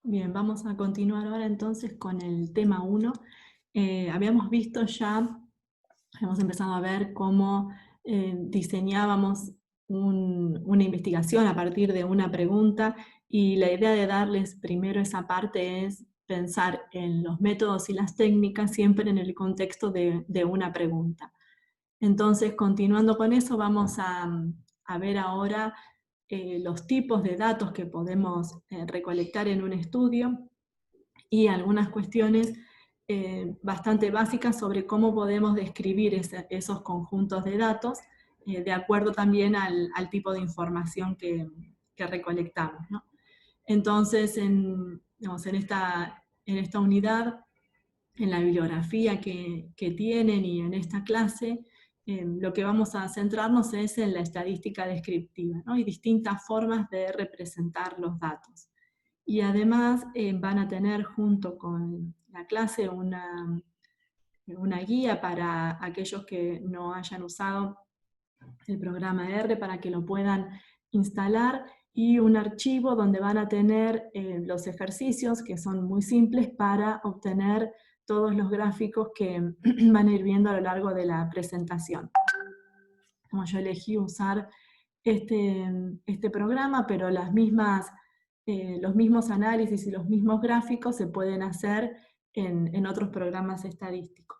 Bien, vamos a continuar ahora entonces con el tema 1. Habíamos visto ya, hemos empezado a ver cómo diseñábamos una investigación a partir de una pregunta, y la idea de darles primero esa parte es pensar en los métodos y las técnicas siempre en el contexto de una pregunta. Entonces, continuando con eso, vamos a ver ahora los tipos de datos que podemos recolectar en un estudio y algunas cuestiones bastante básicas sobre cómo podemos describir esos conjuntos de datos de acuerdo también al tipo de información que recolectamos, ¿no? Entonces, digamos, en esta unidad, en la bibliografía que tienen y en esta clase, lo que vamos a centrarnos es en la estadística descriptiva, ¿no? Y distintas formas de representar los datos. Y además van a tener junto con la clase una guía para aquellos que no hayan usado el programa R para que lo puedan instalar, y un archivo donde van a tener los ejercicios que son muy simples para obtener todos los gráficos que van a ir viendo a lo largo de la presentación. Como yo elegí usar este programa, pero los mismos análisis y los mismos gráficos se pueden hacer en otros programas estadísticos.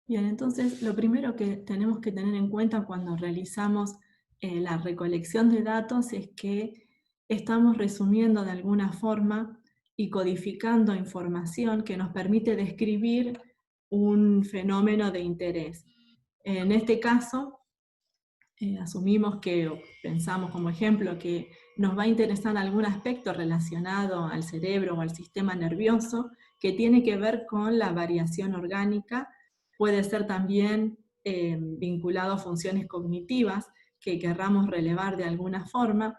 Bien, entonces lo primero que tenemos que tener en cuenta cuando realizamos la recolección de datos es que estamos resumiendo de alguna forma y codificando información que nos permite describir un fenómeno de interés. En este caso, asumimos que, o pensamos como ejemplo, que nos va a interesar algún aspecto relacionado al cerebro o al sistema nervioso que tiene que ver con la variación orgánica. Puede ser también vinculado a funciones cognitivas que querramos relevar de alguna forma,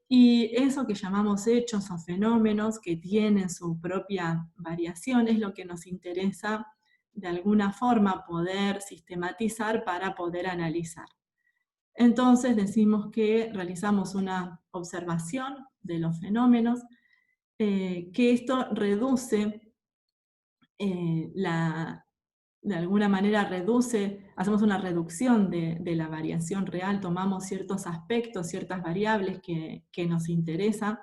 y eso que llamamos hechos o fenómenos que tienen su propia variación es lo que nos interesa de alguna forma poder sistematizar para poder analizar. Entonces decimos que realizamos una observación de los fenómenos, que esto reduce, de alguna manera hacemos una reducción de la variación real, tomamos ciertos aspectos, ciertas variables que nos interesan,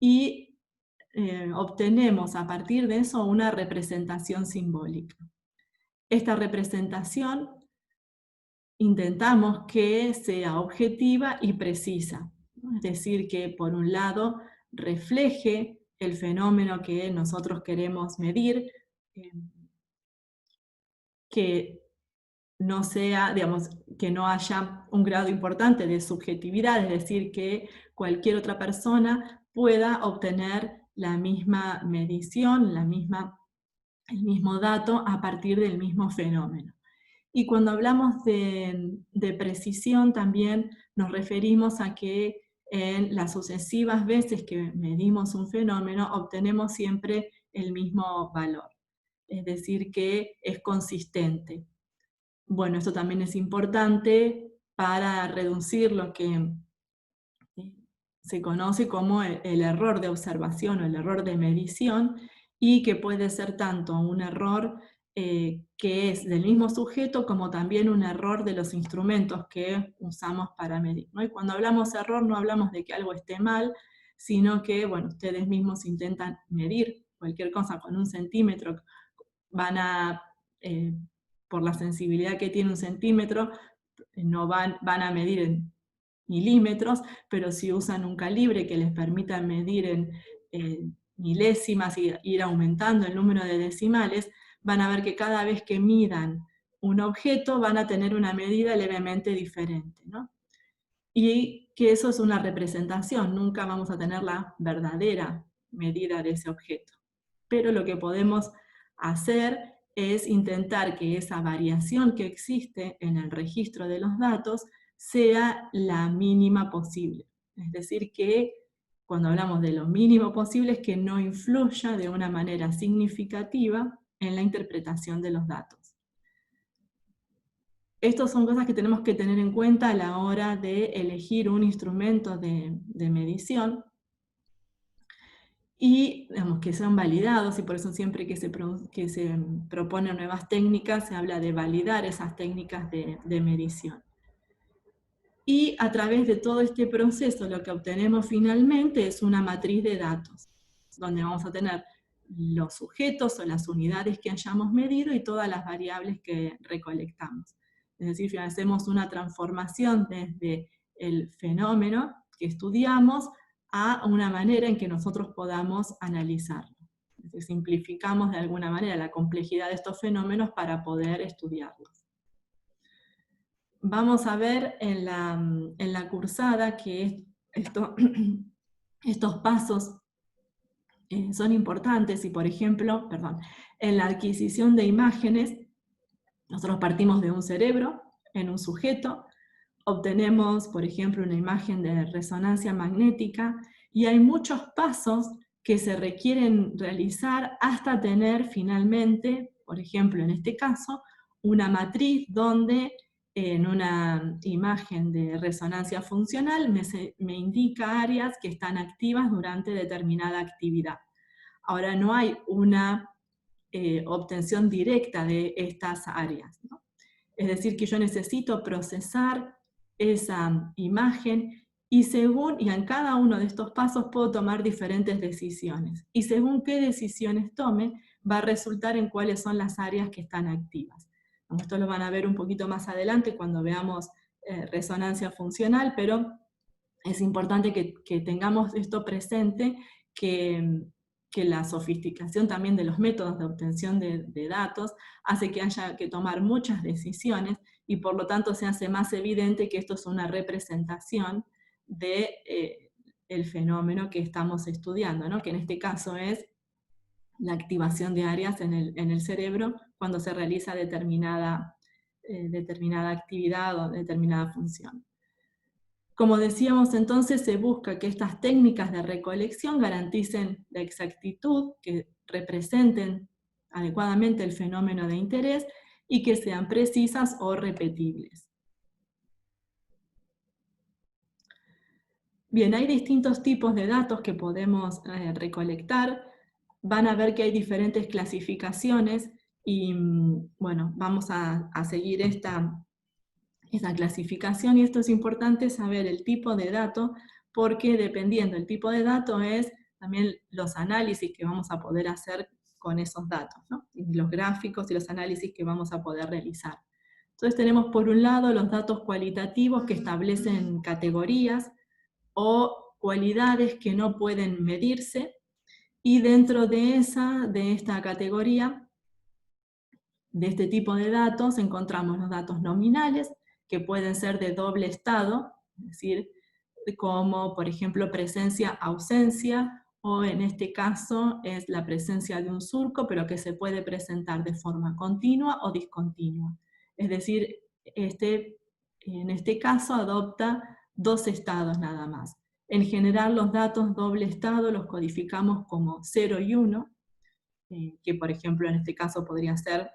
y obtenemos a partir de eso una representación simbólica. Esta representación intentamos que sea objetiva y precisa, ¿no? Es decir, que por un lado refleje el fenómeno que nosotros queremos medir, eh, que no sea, digamos, que no haya un grado importante de subjetividad, es decir, que cualquier otra persona pueda obtener la misma medición, el mismo dato a partir del mismo fenómeno. Y cuando hablamos de precisión, también nos referimos a que en las sucesivas veces que medimos un fenómeno, obtenemos siempre el mismo valor. Es decir, que es consistente. Bueno, esto también es importante para reducir lo que se conoce como el error de observación o el error de medición, y que puede ser tanto un error que es del mismo sujeto, como también un error de los instrumentos que usamos para medir, ¿no? Y cuando hablamos de error no hablamos de que algo esté mal, sino que, bueno, ustedes mismos intentan medir cualquier cosa con un centímetro, van a, por la sensibilidad que tiene un centímetro, no van a medir en milímetros, pero si usan un calibre que les permita medir en milésimas y ir aumentando el número de decimales, van a ver que cada vez que midan un objeto van a tener una medida levemente diferente, ¿no? Y que eso es una representación, nunca vamos a tener la verdadera medida de ese objeto. Pero lo que podemos hacer es intentar que esa variación que existe en el registro de los datos sea la mínima posible. Es decir, que cuando hablamos de lo mínimo posible es que no influya de una manera significativa en la interpretación de los datos. Estas son cosas que tenemos que tener en cuenta a la hora de elegir un instrumento de medición y digamos, que sean validados, y por eso siempre que se proponen nuevas técnicas se habla de validar esas técnicas de medición. Y a través de todo este proceso lo que obtenemos finalmente es una matriz de datos, donde vamos a tener los sujetos o las unidades que hayamos medido y todas las variables que recolectamos. Es decir, hacemos una transformación desde el fenómeno que estudiamos a una manera en que nosotros podamos analizarlo. Es decir, simplificamos de alguna manera la complejidad de estos fenómenos para poder estudiarlos. Vamos a ver en la cursada que estos pasos son importantes y, por ejemplo, en la adquisición de imágenes, nosotros partimos de un cerebro en un sujeto, obtenemos, por ejemplo, una imagen de resonancia magnética, y hay muchos pasos que se requieren realizar hasta tener finalmente, por ejemplo, en este caso, una matriz donde en una imagen de resonancia funcional me indica áreas que están activas durante determinada actividad. Ahora, no hay una obtención directa de estas áreas, ¿no? Es decir, que yo necesito procesar esa imagen y en cada uno de estos pasos puedo tomar diferentes decisiones. Y según qué decisiones tome, va a resultar en cuáles son las áreas que están activas. Esto lo van a ver un poquito más adelante cuando veamos resonancia funcional, pero es importante que tengamos esto presente, que la sofisticación también de los métodos de obtención de datos hace que haya que tomar muchas decisiones, y por lo tanto se hace más evidente que esto es una representación del fenómeno que estamos estudiando, ¿no? Que en este caso es la activación de áreas en el cerebro cuando se realiza determinada actividad o determinada función. Como decíamos entonces, se busca que estas técnicas de recolección garanticen la exactitud, que representen adecuadamente el fenómeno de interés y que sean precisas o repetibles. Bien, hay distintos tipos de datos que podemos recolectar. Van a ver que hay diferentes clasificaciones y bueno, vamos a seguir esa clasificación, y esto es importante saber el tipo de dato, porque dependiendo del tipo de dato es también los análisis que vamos a poder hacer con esos datos, ¿no? Y los gráficos y los análisis que vamos a poder realizar. Entonces tenemos por un lado los datos cualitativos que establecen categorías o cualidades que no pueden medirse, y dentro de esta categoría, de este tipo de datos, encontramos los datos nominales, que pueden ser de doble estado, es decir, como por ejemplo presencia-ausencia, o en este caso es la presencia de un surco, pero que se puede presentar de forma continua o discontinua. Es decir, en este caso adopta dos estados nada más. En general los datos doble estado los codificamos como 0 y 1, que por ejemplo en este caso podría ser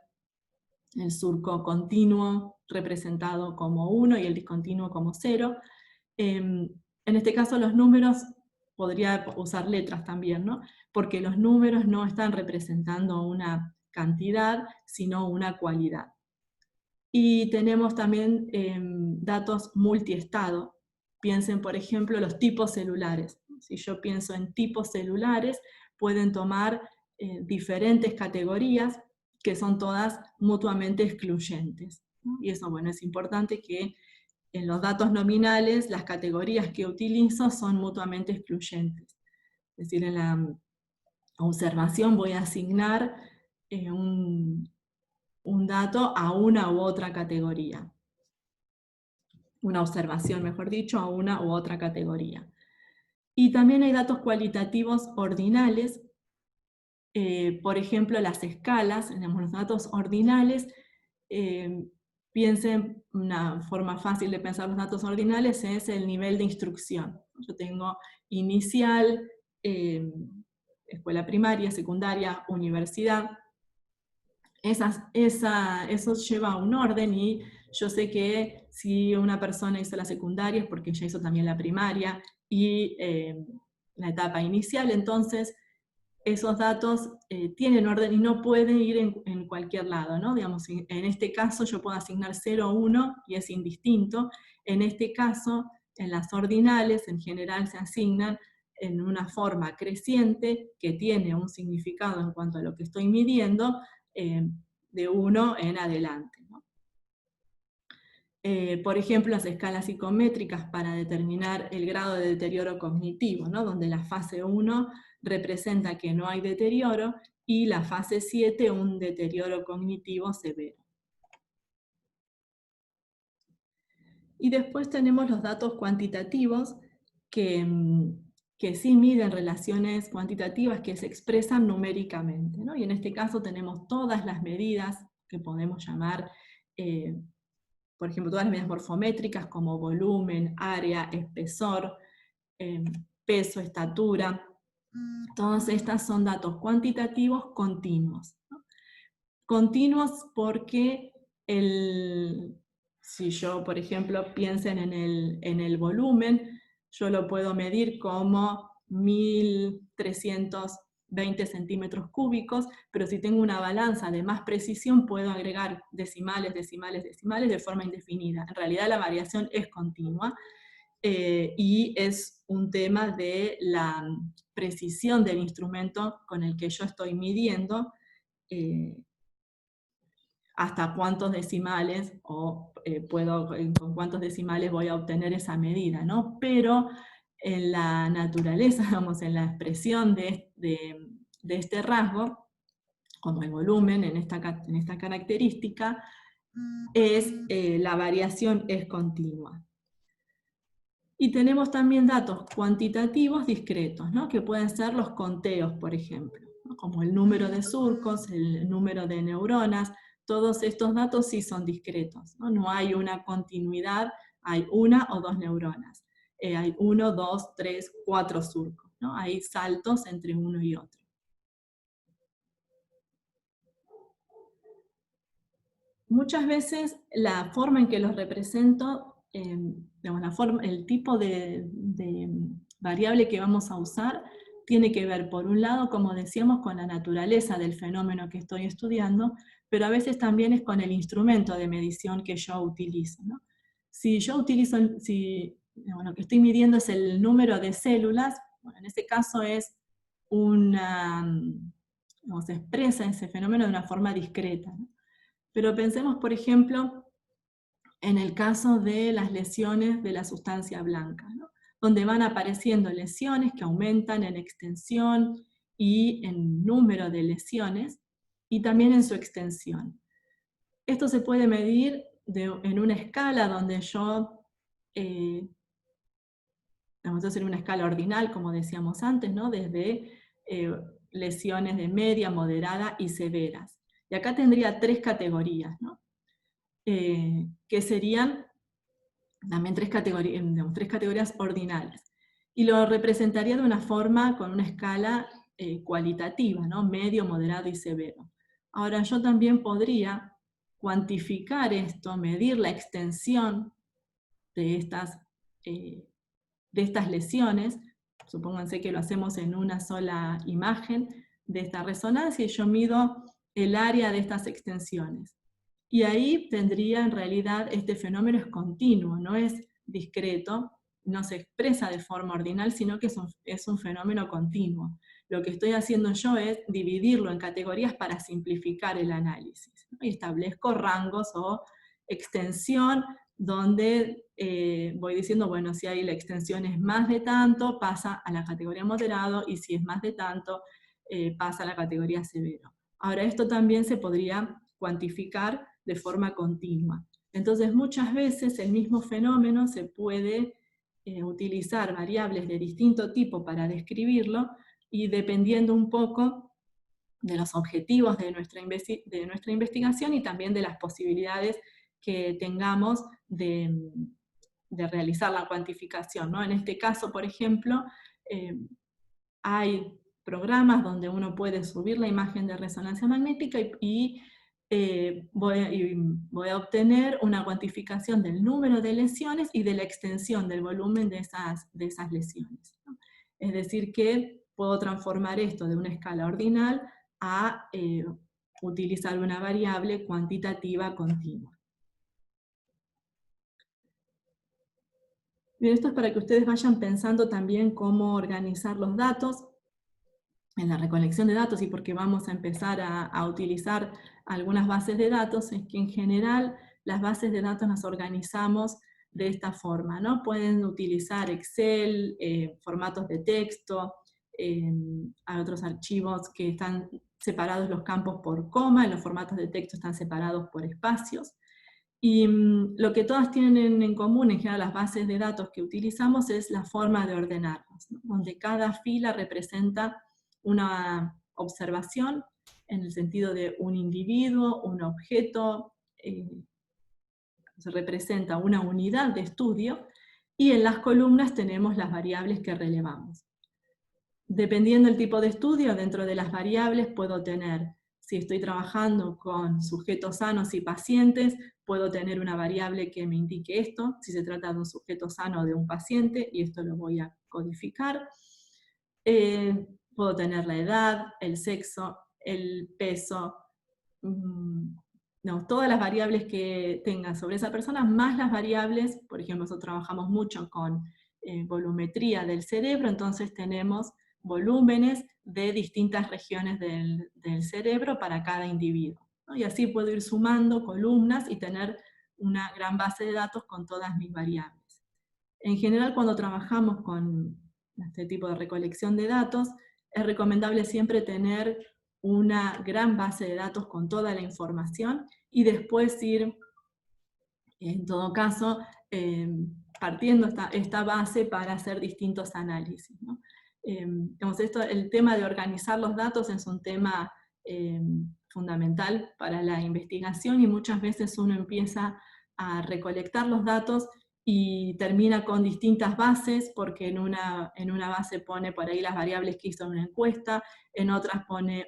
el surco continuo representado como 1 y el discontinuo como 0. En este caso los números, podría usar letras también, ¿no? Porque los números no están representando una cantidad, sino una cualidad. Y tenemos también datos multiestado. Piensen, por ejemplo, los tipos celulares. Si yo pienso en tipos celulares, pueden tomar diferentes categorías que son todas mutuamente excluyentes, ¿no? Y eso, bueno, es importante que en los datos nominales las categorías que utilizo son mutuamente excluyentes. Es decir, en la observación voy a asignar un dato a una u otra categoría. Una observación, mejor dicho, a una u otra categoría. Y también hay datos cualitativos ordinales. Por ejemplo, las escalas, los datos ordinales, piensen, una forma fácil de pensar los datos ordinales es el nivel de instrucción. Yo tengo inicial, escuela primaria, secundaria, universidad. Eso lleva a un orden, y Yo sé que si una persona hizo la secundaria es porque ya hizo también la primaria y la etapa inicial, entonces esos datos tienen orden y no pueden ir en cualquier lado, ¿no? Digamos, en este caso yo puedo asignar 0 o 1 y es indistinto. En este caso, en las ordinales en general se asignan en una forma creciente que tiene un significado en cuanto a lo que estoy midiendo de 1 en adelante, ¿no? Por ejemplo, las escalas psicométricas para determinar el grado de deterioro cognitivo, ¿no? Donde la fase 1 representa que no hay deterioro y la fase 7 un deterioro cognitivo severo. Y después tenemos los datos cuantitativos que sí miden relaciones cuantitativas que se expresan numéricamente, ¿no? Y en este caso tenemos todas las medidas que podemos llamar por ejemplo, todas las medidas morfométricas como volumen, área, espesor, peso, estatura, todas estas son datos cuantitativos continuos, ¿no? Continuos porque si yo, por ejemplo, piensen en el volumen, yo lo puedo medir como 1320 centímetros cúbicos, pero si tengo una balanza de más precisión puedo agregar decimales, decimales, decimales de forma indefinida. En realidad la variación es continua y es un tema de la precisión del instrumento con el que yo estoy midiendo hasta cuántos decimales con cuántos decimales voy a obtener esa medida, ¿no? Pero en la naturaleza, digamos, en la expresión de este rasgo, como el volumen en esta característica, la variación es continua. Y tenemos también datos cuantitativos discretos, ¿no? Que pueden ser los conteos, por ejemplo, ¿no? Como el número de surcos, el número de neuronas. Todos estos datos sí son discretos, ¿no? No hay una continuidad, hay una o dos neuronas. Hay 1, 2, 3, 4 surcos, ¿no? Hay saltos entre uno y otro. Muchas veces la forma en que los represento, digamos, el tipo de variable que vamos a usar, tiene que ver, por un lado, como decíamos, con la naturaleza del fenómeno que estoy estudiando, pero a veces también es con el instrumento de medición que yo utilizo, ¿no? Si yo utilizo, digamos, lo que estoy midiendo es el número de células, bueno, en ese caso es se expresa ese fenómeno de una forma discreta, ¿no? Pero pensemos, por ejemplo, en el caso de las lesiones de la sustancia blanca, ¿no? Donde van apareciendo lesiones que aumentan en extensión y en número de lesiones, y también en su extensión. Esto se puede medir en una escala donde vamos a hacer una escala ordinal, como decíamos antes, ¿no? Desde lesiones de media, moderada y severas. Y acá tendría 3 categorías, ¿no? Que serían también 3 categorías ordinales. Y lo representaría de una forma con una escala cualitativa, ¿no? Medio, moderado y severo. Ahora yo también podría cuantificar esto, medir la extensión de estas lesiones. Supónganse que lo hacemos en una sola imagen de esta resonancia y yo mido el área de estas extensiones. Y ahí tendría en realidad este fenómeno es continuo, no es discreto, no se expresa de forma ordinal, sino que es un fenómeno continuo. Lo que estoy haciendo yo es dividirlo en categorías para simplificar el análisis, ¿no? Y establezco rangos o extensión donde voy diciendo, bueno, si ahí la extensión es más de tanto, pasa a la categoría moderado, y si es más de tanto, pasa a la categoría severo. Ahora, esto también se podría cuantificar de forma continua. Entonces, muchas veces el mismo fenómeno se puede utilizar variables de distinto tipo para describirlo, y dependiendo un poco de los objetivos de nuestra investigación y también de las posibilidades que tengamos de realizar la cuantificación, ¿no? En este caso, por ejemplo, hay programas donde uno puede subir la imagen de resonancia magnética y voy a obtener una cuantificación del número de lesiones y de la extensión del volumen de esas lesiones, ¿no? Es decir, que puedo transformar esto de una escala ordinal a utilizar una variable cuantitativa continua. Bien, esto es para que ustedes vayan pensando también cómo organizar los datos en la recolección de datos, y porque vamos a empezar a utilizar algunas bases de datos, es que en general las bases de datos las organizamos de esta forma, ¿no? Pueden utilizar Excel, formatos de texto, hay otros archivos que están separados los campos por coma, en los formatos de texto están separados por espacios. Y lo que todas tienen en común, en general las bases de datos que utilizamos, es la forma de ordenarlos, ¿no? Donde cada fila representa una observación, en el sentido de un individuo, un objeto, se representa una unidad de estudio, y en las columnas tenemos las variables que relevamos. Dependiendo del tipo de estudio, dentro de las variables puedo tener, si estoy trabajando con sujetos sanos y pacientes, puedo tener una variable que me indique esto, si se trata de un sujeto sano o de un paciente, y esto lo voy a codificar. Puedo tener la edad, el sexo, el peso, no, todas las variables que tenga sobre esa persona, más las variables, por ejemplo, nosotros trabajamos mucho con volumetría del cerebro, entonces tenemos volúmenes de distintas regiones del cerebro para cada individuo, ¿no? Y así puedo ir sumando columnas y tener una gran base de datos con todas mis variables. En general, cuando trabajamos con este tipo de recolección de datos, es recomendable siempre tener una gran base de datos con toda la información y después ir, en todo caso, partiendo esta base para hacer distintos análisis, ¿no? El tema de organizar los datos es un tema fundamental para la investigación, y muchas veces uno empieza a recolectar los datos y termina con distintas bases, porque en una base pone por ahí las variables que hizo en una encuesta, en otras pone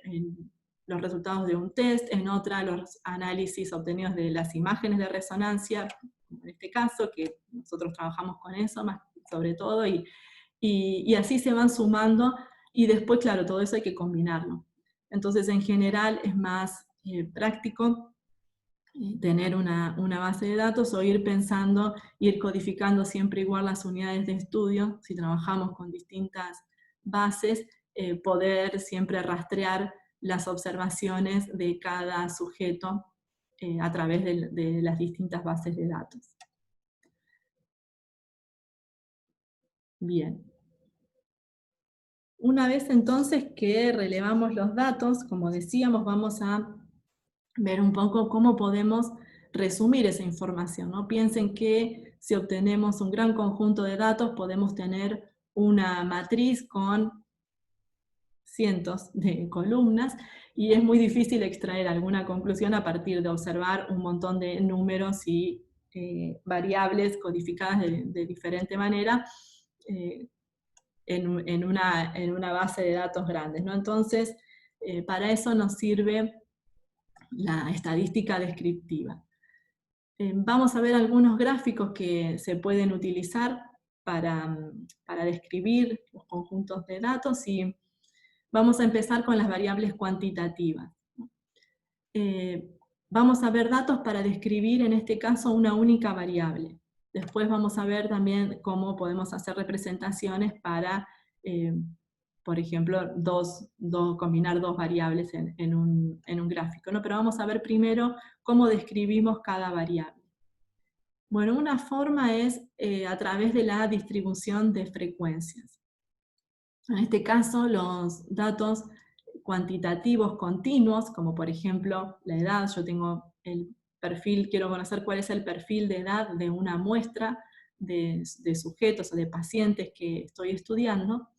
los resultados de un test, en otra los análisis obtenidos de las imágenes de resonancia, en este caso, que nosotros trabajamos con eso más sobre todo, y así se van sumando, y después, claro, todo eso hay que combinarlo. Entonces, en general, es más práctico tener una base de datos, o ir pensando, ir codificando siempre igual las unidades de estudio, si trabajamos con distintas bases, poder siempre rastrear las observaciones de cada sujeto a través de las distintas bases de datos. Bien. Una vez entonces que relevamos los datos, como decíamos, vamos a ver un poco cómo podemos resumir esa información, ¿no? Piensen que si obtenemos un gran conjunto de datos, podemos tener una matriz con cientos de columnas, y es muy difícil extraer alguna conclusión a partir de observar un montón de números y variables codificadas de diferente manera en una base de datos grandes, ¿no? Entonces, para eso nos sirve la estadística descriptiva. Vamos a ver algunos gráficos que se pueden utilizar para describir los conjuntos de datos, y vamos a empezar con las variables cuantitativas. Vamos a ver datos para describir, en este caso, una única variable. Después vamos a ver también cómo podemos hacer representaciones para, por ejemplo, combinar dos variables en un gráfico, ¿no? Pero vamos a ver primero cómo describimos cada variable. Bueno, una forma es a través de la distribución de frecuencias. En este caso, los datos cuantitativos continuos, como por ejemplo la edad, yo tengo el perfil, quiero conocer cuál es el perfil de edad de una muestra de sujetos o de pacientes que estoy estudiando,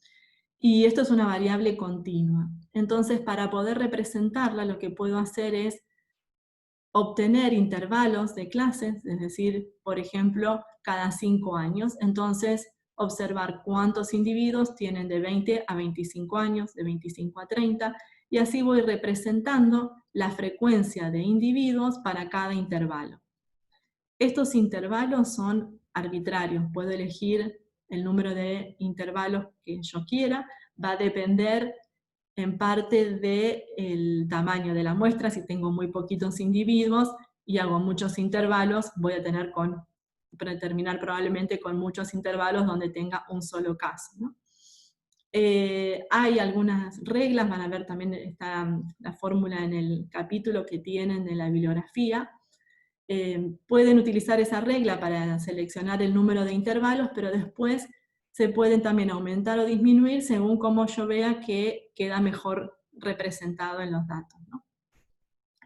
y esto es una variable continua. Entonces, para poder representarla, lo que puedo hacer es obtener intervalos de clases, es decir, por ejemplo, cada 5 años. Entonces, observar cuántos individuos tienen de 20 a 25 años, de 25 a 30, y así voy representando la frecuencia de individuos para cada intervalo. Estos intervalos son arbitrarios, puedo elegir el número de intervalos que yo quiera, va a depender en parte del tamaño de la muestra. Si tengo muy poquitos individuos y hago muchos intervalos, voy a terminar probablemente con muchos intervalos donde tenga un solo caso, ¿no? Hay algunas reglas, van a ver también está la fórmula en el capítulo que tienen de la bibliografía. Pueden utilizar esa regla para seleccionar el número de intervalos, pero después se pueden también aumentar o disminuir según cómo yo vea que queda mejor representado en los datos, ¿no?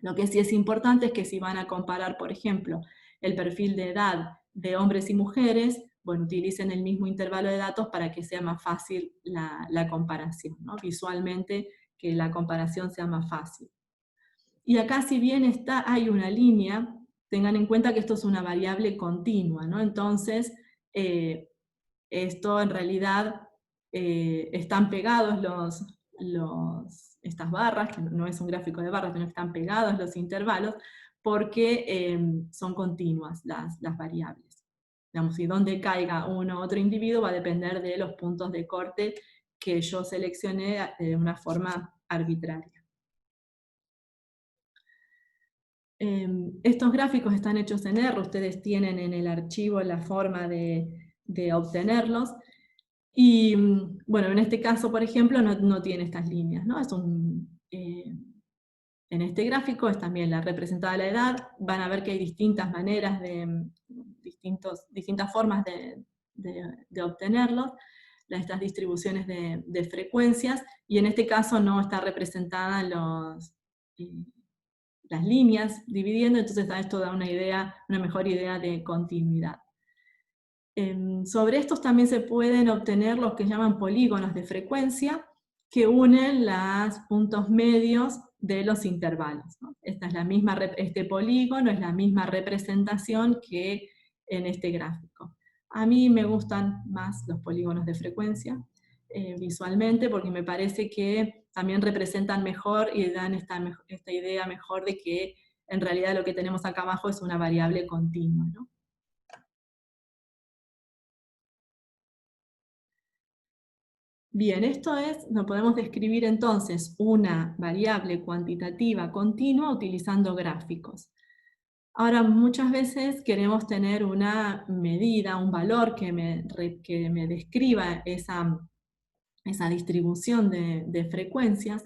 Lo que sí es importante es que si van a comparar, por ejemplo, el perfil de edad de hombres y mujeres, bueno, utilicen el mismo intervalo de datos para que sea más fácil la comparación, ¿no? Visualmente, que la comparación sea más fácil. Y acá, si bien hay una línea, tengan en cuenta que esto es una variable continua, ¿no? Entonces, esto en realidad están pegados estas barras, que no es un gráfico de barras, sino que están pegados los intervalos, porque son continuas las variables. Digamos, y donde caiga uno u otro individuo va a depender de los puntos de corte que yo seleccioné de una forma arbitraria. Estos gráficos están hechos en R, ustedes tienen en el archivo la forma de obtenerlos, y bueno, en este caso, por ejemplo, no tiene estas líneas, ¿no? En este gráfico es también la representada la edad, van a ver que hay distintas maneras, distintas formas de obtenerlos, estas distribuciones de frecuencias, y en este caso no está representada las líneas dividiendo, entonces esto da una mejor idea de continuidad. Sobre estos también se pueden obtener los que llaman polígonos de frecuencia, que unen los puntos medios de los intervalos, ¿no? Este polígono es la misma representación que en este gráfico. A mí me gustan más los polígonos de frecuencia visualmente, porque me parece que también representan mejor y dan esta idea mejor de que en realidad lo que tenemos acá abajo es una variable continua, ¿no? Bien, lo podemos describir entonces una variable cuantitativa continua utilizando gráficos. Ahora, muchas veces queremos tener una medida, un valor que me describa esa distribución de frecuencias,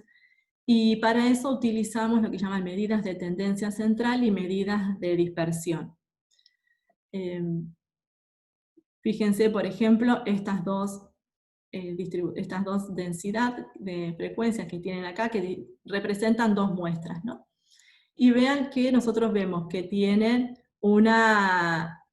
y para eso utilizamos lo que llaman medidas de tendencia central y medidas de dispersión. Fíjense, por ejemplo, estas dos densidades de frecuencias que tienen acá, que representan dos muestras, ¿no? Y vean que nosotros vemos que tienen una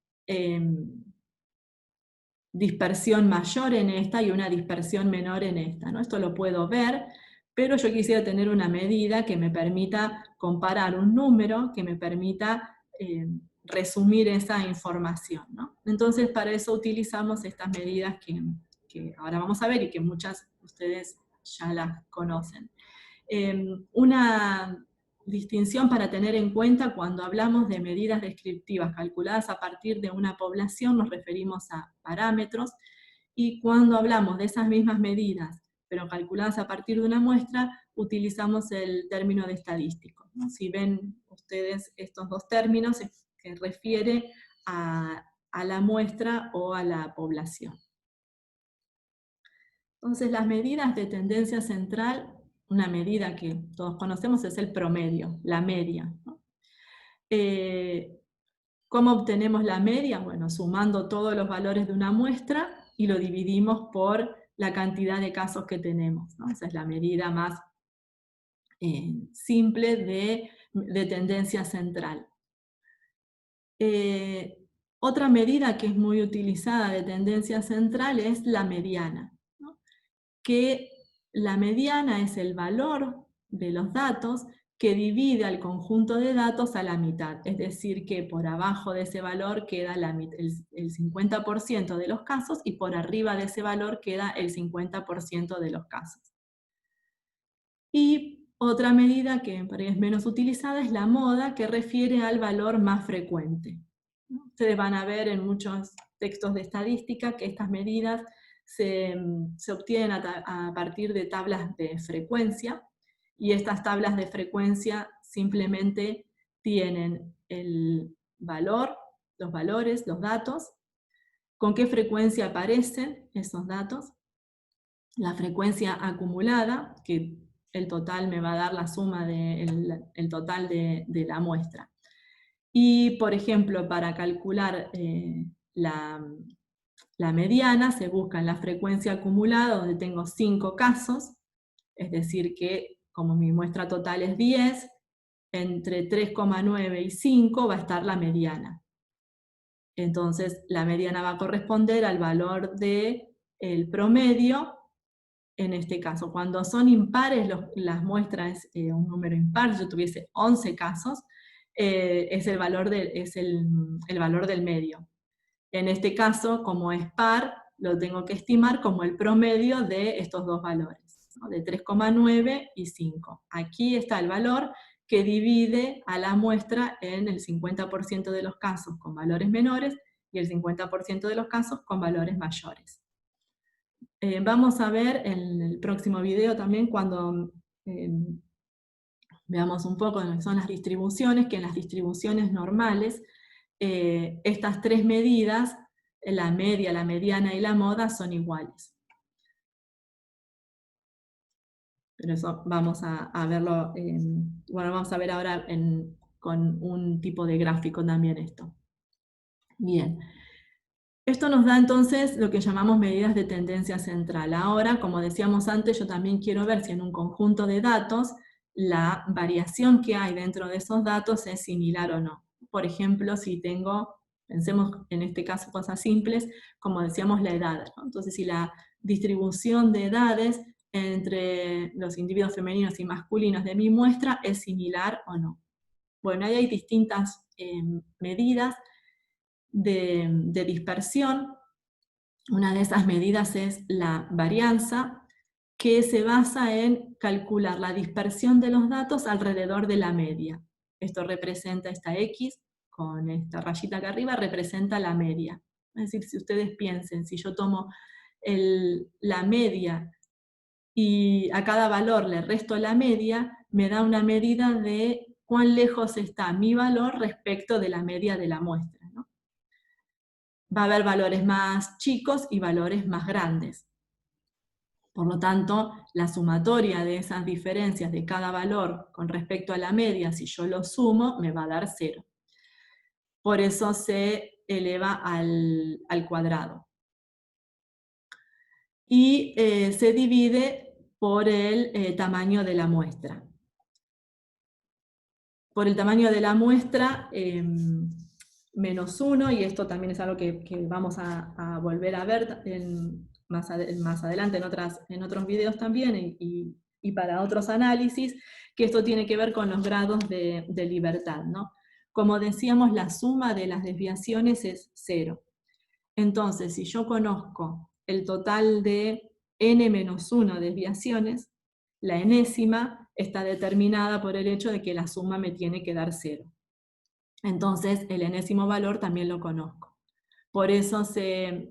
dispersión mayor en esta y una dispersión menor en esta, ¿no? Esto lo puedo ver, pero yo quisiera tener una medida que me permita comparar un número, que me permita resumir esa información, ¿no? Entonces, para eso utilizamos estas medidas que ahora vamos a ver y que muchas de ustedes ya las conocen. Una distinción para tener en cuenta cuando hablamos de medidas descriptivas calculadas a partir de una población, nos referimos a parámetros, y cuando hablamos de esas mismas medidas, pero calculadas a partir de una muestra, utilizamos el término de estadístico, ¿no? Si ven ustedes estos dos términos, que refiere a la muestra o a la población. Entonces, las medidas de tendencia central, una medida que todos conocemos es el promedio, la media, ¿no? ¿Cómo obtenemos la media? Bueno, sumando todos los valores de una muestra y lo dividimos por la cantidad de casos que tenemos, ¿no? Esa es la medida más simple de tendencia central. Otra medida que es muy utilizada de tendencia central es la mediana, ¿no? Que la mediana es el valor de los datos que divide al conjunto de datos a la mitad, es decir, que por abajo de ese valor queda el 50% de los casos y por arriba de ese valor queda el 50% de los casos. Y Otra medida que por ahí es menos utilizada es la moda, que refiere al valor más frecuente. Ustedes van a ver en muchos textos de estadística que estas medidas se obtienen a partir de tablas de frecuencia, y estas tablas de frecuencia simplemente tienen el valor, los valores, los datos, con qué frecuencia aparecen esos datos, la frecuencia acumulada, que el total me va a dar la suma del total de la muestra. Y, por ejemplo, para calcular la mediana, se busca en la frecuencia acumulada, donde tengo 5 casos, es decir que como mi muestra total es 10, entre 3,9 y 5 va a estar la mediana. Entonces, la mediana va a corresponder al valor del promedio. En este caso, cuando son impares las muestras, un número impar, yo tuviese 11 casos, es el valor del medio. En este caso, como es par, lo tengo que estimar como el promedio de estos dos valores, ¿no? De 3,9 y 5. Aquí está el valor que divide a la muestra en el 50% de los casos con valores menores y el 50% de los casos con valores mayores. Vamos a ver en el próximo video también, cuando veamos un poco de lo que son las distribuciones, que en las distribuciones normales, estas tres medidas, la media, la mediana y la moda, son iguales. Pero eso vamos a verlo, bueno, vamos a ver ahora con un tipo de gráfico también esto. Bien. Esto nos da entonces lo que llamamos medidas de tendencia central. Ahora, como decíamos antes, yo también quiero ver si en un conjunto de datos la variación que hay dentro de esos datos es similar o no. Por ejemplo, si tengo, pensemos en este caso cosas simples, como decíamos la edad, ¿no? Entonces, si la distribución de edades entre los individuos femeninos y masculinos de mi muestra es similar o no. Bueno, ahí hay distintas medidas de dispersión. Una de esas medidas es la varianza, que se basa en calcular la dispersión de los datos alrededor de la media. Esto representa esta X, con esta rayita acá arriba, representa la media. Es decir, si ustedes piensen, si yo tomo la media y a cada valor le resto la media, me da una medida de cuán lejos está mi valor respecto de la media de la muestra, ¿no? Va a haber valores más chicos y valores más grandes. Por lo tanto, la sumatoria de esas diferencias de cada valor con respecto a la media, si yo lo sumo, me va a dar 0. Por eso se eleva al cuadrado. Y se divide por el tamaño de la muestra. Por el tamaño de la muestra, menos 1, y esto también es algo que vamos a volver a ver más adelante en otros videos también, y para otros análisis, que esto tiene que ver con los grados de libertad, ¿no? Como decíamos, la suma de las desviaciones es 0. Entonces, si yo conozco el total de n-1 desviaciones, la enésima está determinada por el hecho de que la suma me tiene que dar 0. Entonces, el enésimo valor también lo conozco. Por eso se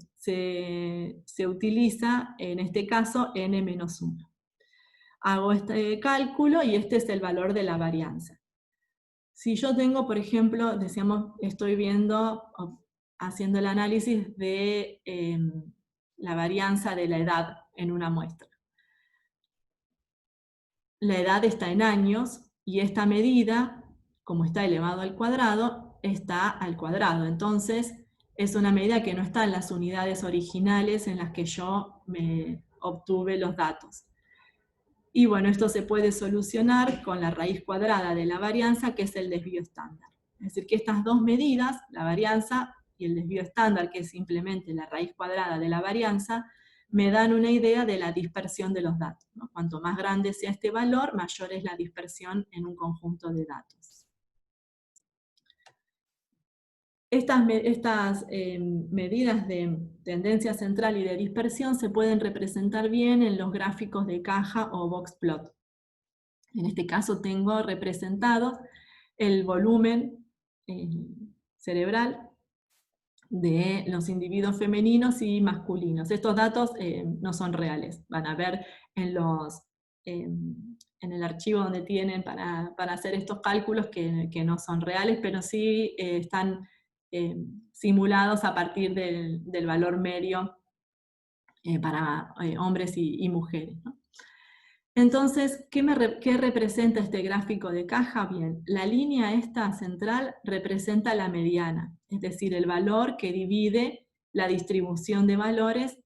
utiliza, en este caso, n-1. Hago este cálculo y este es el valor de la varianza. Si yo tengo, por ejemplo, decíamos, estoy viendo, haciendo el análisis de la varianza de la edad en una muestra. La edad está en años y esta medida, como está elevado al cuadrado, está al cuadrado. Entonces, es una medida que no está en las unidades originales en las que yo me obtuve los datos. Y bueno, esto se puede solucionar con la raíz cuadrada de la varianza, que es el desvío estándar. Es decir, que estas dos medidas, la varianza y el desvío estándar, que es simplemente la raíz cuadrada de la varianza, me dan una idea de la dispersión de los datos, ¿no? Cuanto más grande sea este valor, mayor es la dispersión en un conjunto de datos. Estas medidas de tendencia central y de dispersión se pueden representar bien en los gráficos de caja o box plot. En este caso tengo representado el volumen eh, cerebral de los individuos femeninos y masculinos. Estos datos no son reales, van a ver en, en el archivo donde tienen para hacer estos cálculos que no son reales, pero sí están simulados a partir del valor medio para hombres y mujeres, ¿no? Entonces, ¿qué representa este gráfico de caja? Bien, la línea esta central representa la mediana, es decir, el valor que divide la distribución de valores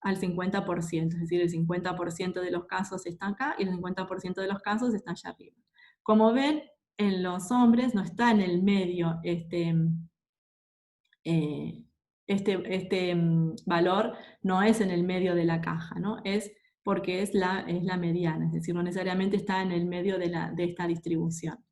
al 50%, es decir, el 50% de los casos están acá y el 50% de los casos están allá arriba. Como ven, en los hombres no está en el medio eh, valor, no es en el medio de la caja, ¿no? Es porque es la mediana, es decir, no necesariamente está en el medio de esta distribución.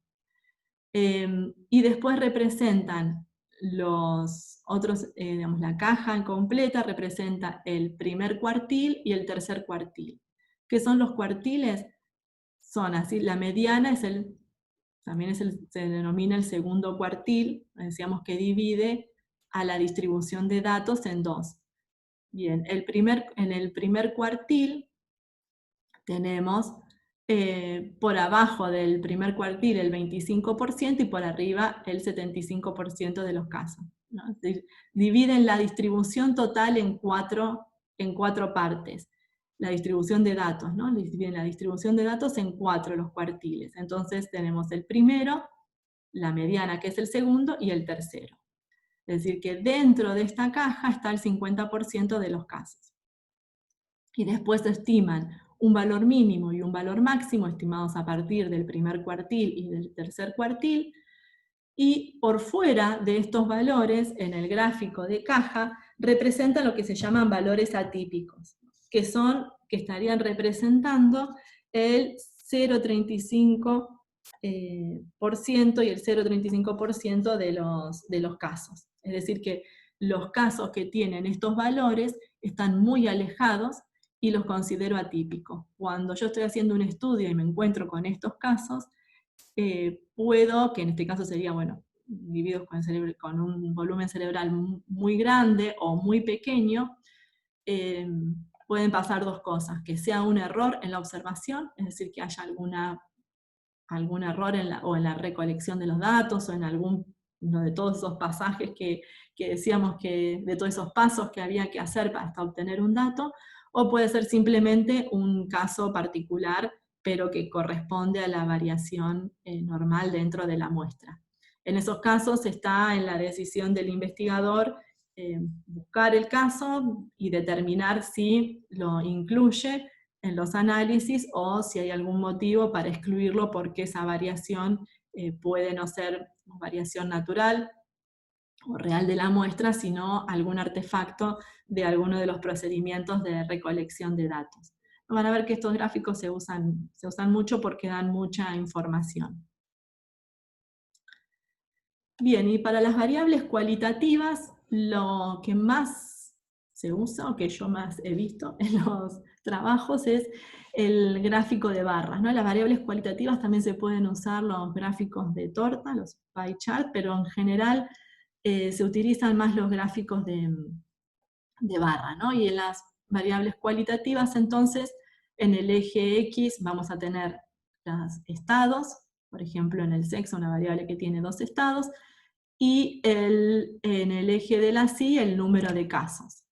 Y después representan los otros, digamos, la caja completa representa el primer cuartil y el tercer cuartil. ¿Qué son los cuartiles? Son así, la mediana es también se denomina el segundo cuartil, decíamos que divide a la distribución de datos en dos. Bien, en el primer cuartil tenemos por abajo del primer cuartil el 25% y por arriba el 75% de los casos, ¿no? Es decir, dividen la distribución total en cuatro partes. La distribución de datos, ¿no? Dividen la distribución de datos en cuatro los cuartiles. Entonces tenemos el primero, la mediana que es el segundo y el tercero. Es decir, que dentro de esta caja está el 50% de los casos. Y después se estiman un valor mínimo y un valor máximo estimados a partir del primer cuartil y del tercer cuartil, y por fuera de estos valores, en el gráfico de caja, representan lo que se llaman valores atípicos, que estarían representando el 0,35% y el 0,35% de los casos. Es decir, que los casos que tienen estos valores están muy alejados y los considero atípicos. Cuando yo estoy haciendo un estudio y me encuentro con estos casos, puedo, que en este caso sería, bueno, individuos con un volumen cerebral muy grande o muy pequeño, pueden pasar dos cosas: que sea un error en la observación, es decir, que haya algún error o en la recolección de los datos, o en uno de todos esos pasajes que decíamos de todos esos pasos que había que hacer hasta obtener un dato, o puede ser simplemente un caso particular, pero que corresponde a la variación normal dentro de la muestra. En esos casos está en la decisión del investigador buscar el caso y determinar si lo incluye en los análisis o si hay algún motivo para excluirlo porque esa variación puede no ser variación natural o real de la muestra, sino algún artefacto de alguno de los procedimientos de recolección de datos. Van a ver que estos gráficos se usan mucho porque dan mucha información. Bien, y para las variables cualitativas, lo que más se usa, o que yo más he visto en los trabajos, es el gráfico de barras, ¿no? Las variables cualitativas también se pueden usar los gráficos de torta, los pie chart, pero en general se utilizan más los gráficos de barra, ¿no? Y en las variables cualitativas, entonces, en el eje X vamos a tener los estados, por ejemplo, en el sexo, una variable que tiene 2 estados, y en el eje de la Y el número de casos.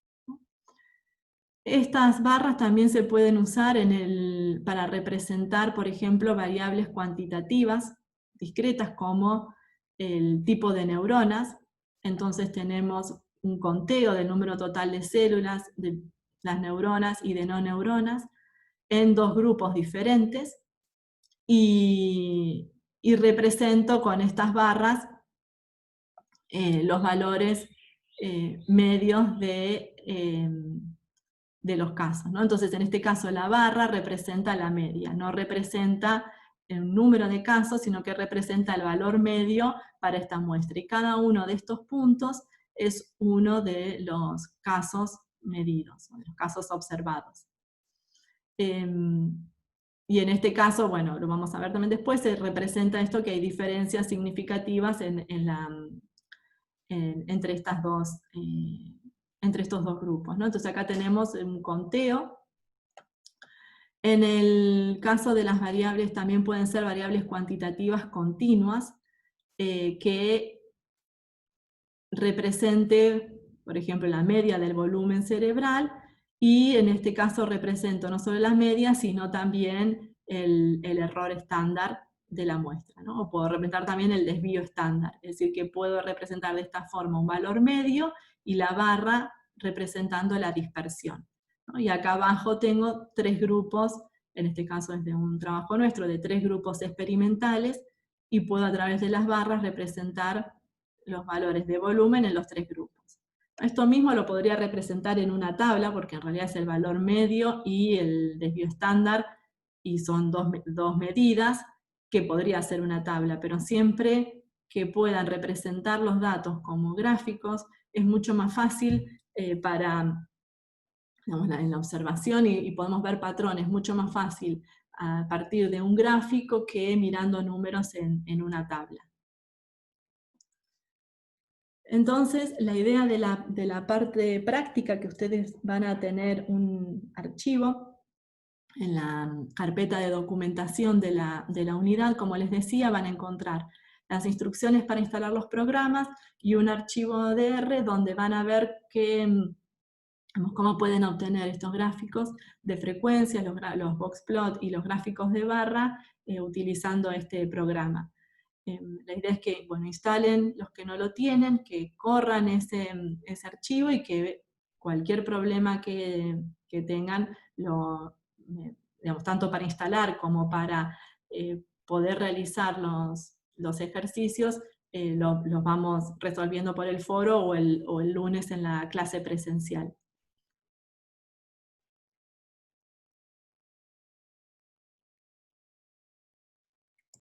Estas barras también se pueden usar para representar, por ejemplo, variables cuantitativas discretas como el tipo de neuronas. Entonces tenemos un conteo del número total de células, de las neuronas y de no neuronas, en dos grupos diferentes, y represento con estas barras los valores medios de los casos, ¿no? Entonces, en este caso, la barra representa la media, no representa el número de casos, sino que representa el valor medio para esta muestra. Y cada uno de estos puntos es uno de los casos medidos, o de los casos observados. Y en este caso, bueno, lo vamos a ver también después, se representa esto que hay diferencias significativas entre, entre estos dos grupos, ¿no? Entonces acá tenemos un conteo. En el caso de las variables también pueden ser variables cuantitativas continuas, que represente, por ejemplo, la media del volumen cerebral, y en este caso represento no solo la media, sino también el error estándar de la muestra, ¿no? O puedo representar también el desvío estándar, es decir, que puedo representar de esta forma un valor medio y la barra representando la dispersión, ¿no? Y acá abajo tengo tres grupos, en este caso es de un trabajo nuestro, de tres grupos experimentales, y puedo a través de las barras representar los valores de volumen en los tres grupos. Esto mismo lo podría representar en una tabla, porque en realidad es el valor medio y el desvío estándar, y son dos medidas, que podría ser una tabla, pero siempre que puedan representar los datos como gráficos, es mucho más fácil para, digamos, en la observación, y podemos ver patrones mucho más fácil a partir de un gráfico que mirando números en una tabla. Entonces, la idea de la parte práctica, que ustedes van a tener un archivo en la carpeta de documentación de la unidad, como les decía, van a encontrar las instrucciones para instalar los programas y un archivo DR donde van a ver cómo pueden obtener estos gráficos de frecuencias, los boxplot y los gráficos de barra utilizando este programa. La idea es que, bueno, instalen los que no lo tienen, que corran ese archivo, y que cualquier problema que tengan, digamos, tanto para instalar como para poder realizar los ejercicios, los vamos resolviendo por el foro o el lunes en la clase presencial.